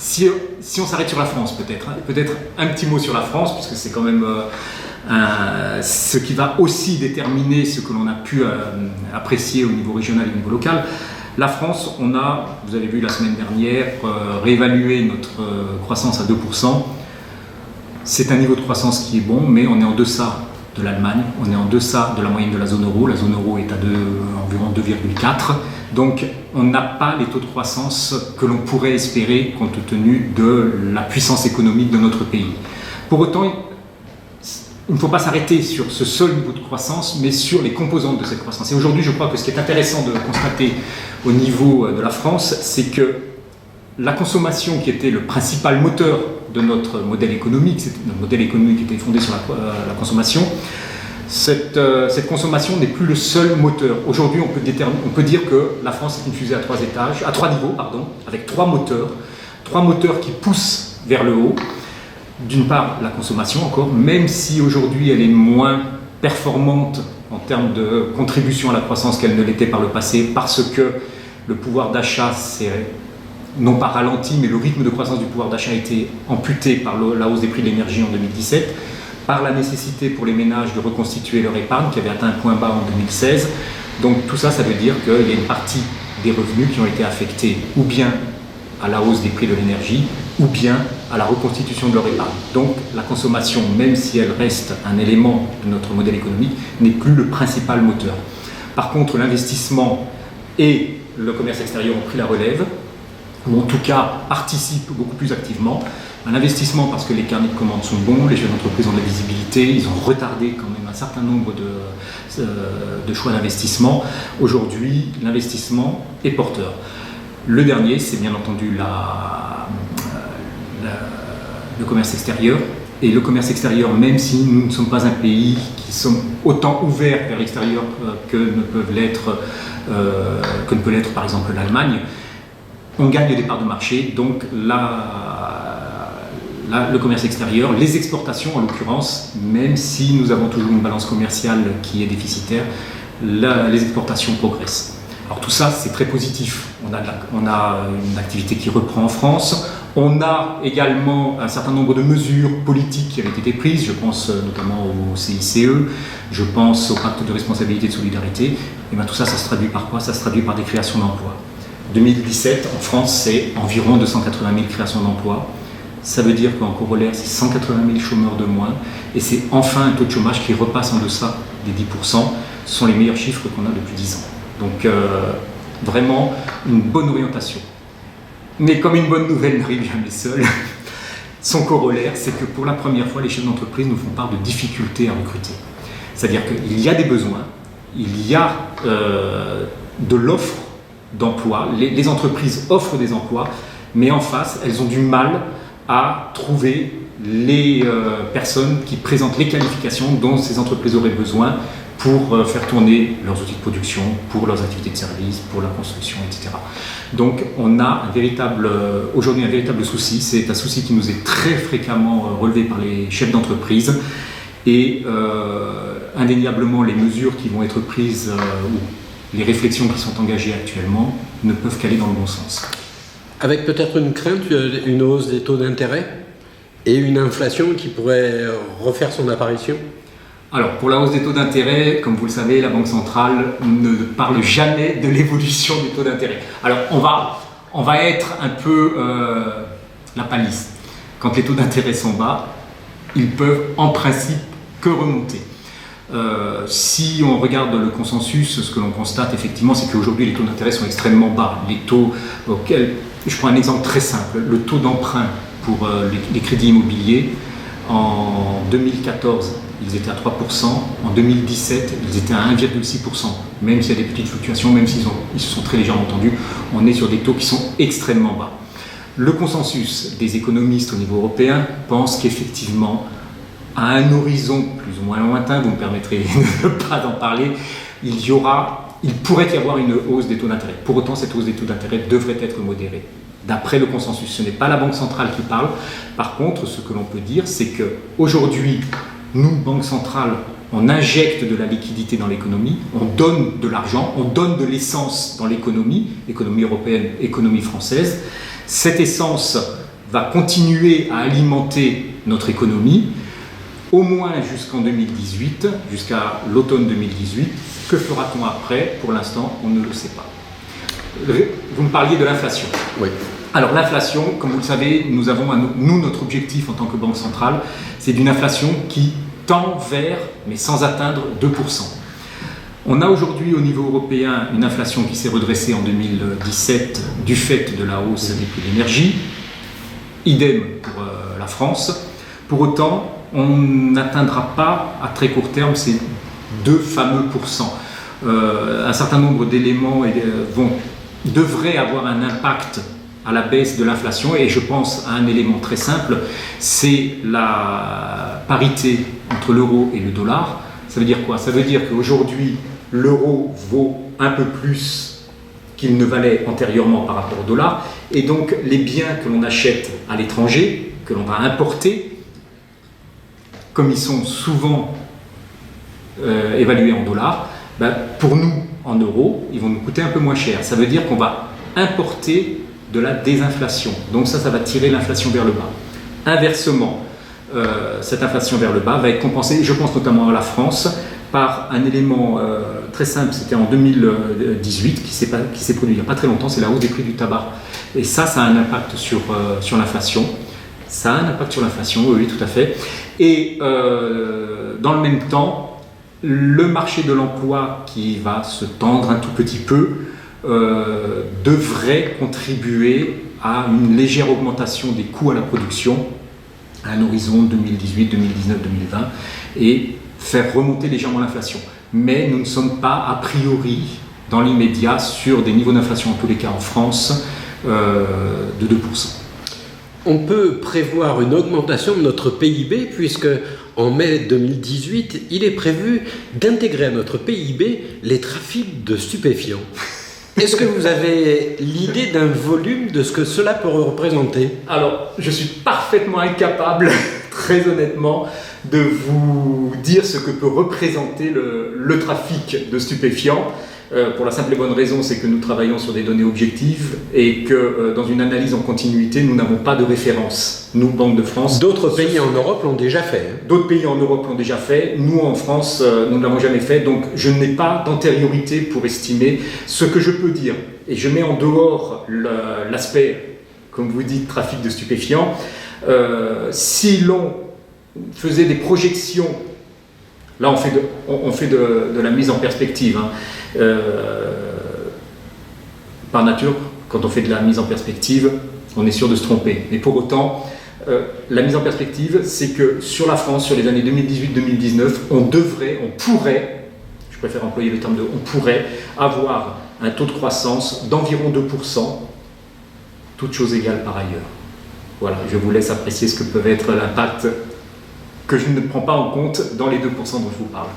Si on s'arrête sur la France, peut-être un petit mot sur la France, puisque c'est quand même ce qui va aussi déterminer ce que l'on a pu apprécier au niveau régional et au niveau local. La France, on a, vous avez vu la semaine dernière, réévalué notre croissance à 2%. C'est un niveau de croissance qui est bon, mais on est en deçà de l'Allemagne, on est en deçà de la moyenne de la zone euro. La zone euro est à environ 2,4. Donc on n'a pas les taux de croissance que l'on pourrait espérer compte tenu de la puissance économique de notre pays. Pour autant, il ne faut pas s'arrêter sur ce seul niveau de croissance, mais sur les composantes de cette croissance. Et aujourd'hui, je crois que ce qui est intéressant de constater au niveau de la France, c'est que la consommation, qui était le principal moteur de notre modèle économique, notre modèle économique était fondé sur la consommation, cette consommation n'est plus le seul moteur. Aujourd'hui, on peut dire que la France est une fusée à trois niveaux, avec trois moteurs qui poussent vers le haut. D'une part, la consommation encore, même si aujourd'hui elle est moins performante en termes de contribution à la croissance qu'elle ne l'était par le passé, parce que le pouvoir d'achat s'est non pas ralenti, mais le rythme de croissance du pouvoir d'achat a été amputé par la hausse des prix de l'énergie en 2017, par la nécessité pour les ménages de reconstituer leur épargne qui avait atteint un point bas en 2016. Donc tout ça, ça veut dire qu'il y a une partie des revenus qui ont été affectés ou bien à la hausse des prix de l'énergie ou bien à la reconstitution de leur épargne. Donc la consommation, même si elle reste un élément de notre modèle économique, n'est plus le principal moteur. Par contre, l'investissement et le commerce extérieur ont pris la relève, ou en tout cas participent beaucoup plus activement. Un investissement parce que les carnets de commandes sont bons, les chefs d'entreprise ont de la visibilité, ils ont retardé quand même un certain nombre de choix d'investissement. Aujourd'hui, l'investissement est porteur. Le dernier, c'est bien entendu le commerce extérieur. Et le commerce extérieur, même si nous ne sommes pas un pays qui sommes autant ouverts vers l'extérieur que ne peut l'être par exemple l'Allemagne, on gagne des parts de marché. Donc le commerce extérieur, les exportations en l'occurrence, même si nous avons toujours une balance commerciale qui est déficitaire, les exportations progressent. Alors tout ça, c'est très positif. On a une activité qui reprend en France. On a également un certain nombre de mesures politiques qui avaient été prises. Je pense notamment au CICE, je pense au pacte de responsabilité et de solidarité. Et bien tout ça, ça se traduit par quoi? Ça se traduit par des créations d'emplois. 2017, en France, c'est environ 280 000 créations d'emplois. Ça veut dire qu'en corollaire, c'est 180 000 chômeurs de moins. Et c'est enfin un taux de chômage qui repasse en deçà des 10%. Ce sont les meilleurs chiffres qu'on a depuis 10 ans. Donc vraiment une bonne orientation. Mais comme une bonne nouvelle n'arrive jamais seule, son corollaire, c'est que pour la première fois, les chefs d'entreprise nous font part de difficultés à recruter. C'est-à-dire qu'il y a des besoins, il y a de l'offre d'emploi, les entreprises offrent des emplois, mais en face, elles ont du mal à trouver les personnes qui présentent les qualifications dont ces entreprises auraient besoin pour faire tourner leurs outils de production, pour leurs activités de service, pour la construction, etc. Donc on a aujourd'hui un véritable souci, c'est un souci qui nous est très fréquemment relevé par les chefs d'entreprise et indéniablement les mesures qui vont être prises ou les réflexions qui sont engagées actuellement ne peuvent qu'aller dans le bon sens. Avec peut-être une crainte, une hausse des taux d'intérêt et une inflation qui pourrait refaire son apparition? Alors, pour la hausse des taux d'intérêt, comme vous le savez, la Banque centrale ne parle jamais de l'évolution des taux d'intérêt. Alors, on va être un peu la palisse. Quand les taux d'intérêt sont bas, ils peuvent en principe que remonter. Si on regarde le consensus, ce que l'on constate effectivement, c'est qu'aujourd'hui les taux d'intérêt sont extrêmement bas. Les taux auxquels, je prends un exemple très simple, le taux d'emprunt pour les crédits immobiliers, en 2014, ils étaient à 3%, en 2017, ils étaient à 1,6%. Même s'il y a des petites fluctuations, même s'ils se sont très légèrement tendus, on est sur des taux qui sont extrêmement bas. Le consensus des économistes au niveau européen pense qu'effectivement, à un horizon plus ou moins lointain, vous me permettrez de ne pas en parler, il pourrait y avoir une hausse des taux d'intérêt. Pour autant, cette hausse des taux d'intérêt devrait être modérée. D'après le consensus, ce n'est pas la Banque centrale qui parle. Par contre, ce que l'on peut dire, c'est qu'aujourd'hui, nous, Banque centrale, on injecte de la liquidité dans l'économie, on donne de l'argent, on donne de l'essence dans l'économie européenne, économie française. Cette essence va continuer à alimenter notre économie, au moins jusqu'en 2018, jusqu'à l'automne 2018. Que fera-t-on après? Pour l'instant, on ne le sait pas. Vous me parliez de l'inflation. Oui. Alors l'inflation, comme vous le savez, nous avons notre objectif en tant que banque centrale, c'est d'une inflation qui tend vers, mais sans atteindre 2%. On a aujourd'hui au niveau européen une inflation qui s'est redressée en 2017 du fait de la hausse des prix de l'énergie. Idem pour la France. Pour autant, on n'atteindra pas à très court terme ces 2 fameux pourcents. Un certain nombre d'éléments devraient avoir un impact à la baisse de l'inflation, et je pense à un élément très simple, c'est la parité entre l'euro et le dollar. Ça veut dire quoi? Ça veut dire qu'aujourd'hui, l'euro vaut un peu plus qu'il ne valait antérieurement par rapport au dollar, et donc les biens que l'on achète à l'étranger, que l'on va importer, comme ils sont souvent évalués en dollars, pour nous, en euros, ils vont nous coûter un peu moins cher. Ça veut dire qu'on va importer de la désinflation. Donc ça va tirer l'inflation vers le bas. Inversement, cette inflation vers le bas va être compensée, je pense notamment à la France, par un élément très simple. C'était en 2018 qui s'est produit il n'y a pas très longtemps, c'est la hausse des prix du tabac. Et ça a un impact sur l'inflation. Ça a un impact sur l'inflation, oui, tout à fait. Et dans le même temps, le marché de l'emploi qui va se tendre un tout petit peu devrait contribuer à une légère augmentation des coûts à la production à un horizon 2018, 2019, 2020 et faire remonter légèrement l'inflation. Mais nous ne sommes pas a priori dans l'immédiat sur des niveaux d'inflation, en tous les cas en France, de 2%. On peut prévoir une augmentation de notre PIB puisque en mai 2018, il est prévu d'intégrer à notre PIB les trafics de stupéfiants. Est-ce que vous avez l'idée d'un volume de ce que cela peut représenter? Alors, je suis parfaitement incapable, très honnêtement, de vous dire ce que peut représenter le trafic de stupéfiants. Pour la simple et bonne raison, c'est que nous travaillons sur des données objectives et que dans une analyse en continuité, nous n'avons pas de référence. Nous, Banque de France... D'autres pays en Europe l'ont déjà fait. D'autres pays en Europe l'ont déjà fait. Nous, en France, nous ne l'avons jamais fait. Donc, je n'ai pas d'antériorité pour estimer. Ce que je peux dire, et je mets en dehors l'aspect, comme vous dites, trafic de stupéfiants, si l'on faisait des projections, là on fait de la mise en perspective, hein. Par nature, quand on fait de la mise en perspective, on est sûr de se tromper. Mais pour autant, la mise en perspective, c'est que sur la France, sur les années 2018-2019, on pourrait, je préfère employer le terme on pourrait avoir un taux de croissance d'environ 2%, toutes choses égales par ailleurs. Voilà, je vous laisse apprécier ce que peut être l'impact que je ne prends pas en compte dans les 2% dont je vous parle.